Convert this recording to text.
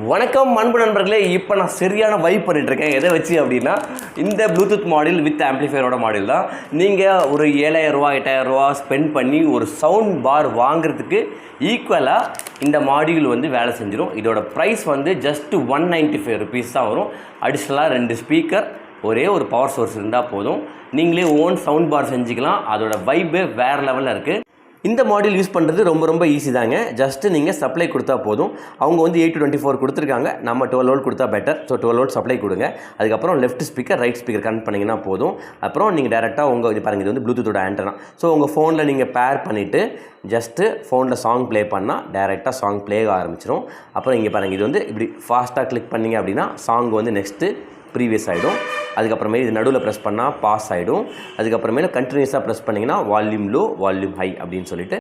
வணக்கம் அன்பு நண்பர்களே. இப்போ நான் சரியான வைப் பண்ணிட்டுருக்கேன். எதை வச்சு அப்படின்னா, இந்த ப்ளூடூத் மாடல் வித் ஆம்ப்ளிஃபையரோட மாடல் தான். நீங்கள் ஒரு 7,000 ரூபா 8,000 ரூபா ஸ்பெண்ட் பண்ணி ஒரு சவுண்ட் பார் வாங்குறதுக்கு ஈக்குவலாக இந்த மாடியூல் வந்து வேலை செஞ்சிடும். இதோட ப்ரைஸ் வந்து ஜஸ்ட் 195 ருபீஸ் தான் வரும். அடிஷ்னலாக 2 ஸ்பீக்கர், ஒரே ஒரு பவர் சோர்ஸ் இருந்தால் போதும். நீங்களே ஓன் சவுண்ட் பார் செஞ்சுக்கலாம். அதோட வைப்பே வேறு லெவலில் இருக்குது. இந்த மாடியூல் யூஸ் பண்ணுறது ரொம்ப ஈஸி தாங்க. ஜஸ்ட்டு நீங்கள் சப்ளை கொடுத்தா போதும். அவங்க வந்து 8 to 24 கொடுத்துருக்காங்க. நம்ம 12 வோல்ட் கொடுத்தா பெட்டர். ஸோ 12 வோல்ட் சப்ளை கொடுங்க. அதுக்கப்புறம் left speaker right speaker connect பண்ணிங்கன்னா போதும். அப்புறம் நீங்கள் டேரெக்டாக உங்கள் பாருங்கள், இது வந்து ப்ளூடூத்தோட ஆண்டனா. ஸோ உங்கள் ஃபோனில் நீங்கள் பேர் பண்ணிவிட்டு ஜஸ்ட்டு ஃபோனில் சாங் ப்ளே பண்ணால் டேரெக்டாக சாங் ப்ளே ஆரம்பிச்சிடும். அப்புறம் இங்கே பாருங்கள், இது வந்து இப்படி ஃபாஸ்ட்டாக கிளிக் பண்ணிங்க அப்படின்னா சாங் வந்து நெக்ஸ்ட்டு ப்ரீவியஸ் ஆகிடும். அதுக்கப்புறமே இது நடுவில் ப்ரெஸ் பண்ணால் பாஸ் ஆகிடும். அதுக்கப்புறமேல கண்டினியூஸாக ப்ரெஸ் பண்ணிங்கன்னா வால்யூம் லோ வால்யூம் ஹை அப்படின்னு சொல்லிட்டு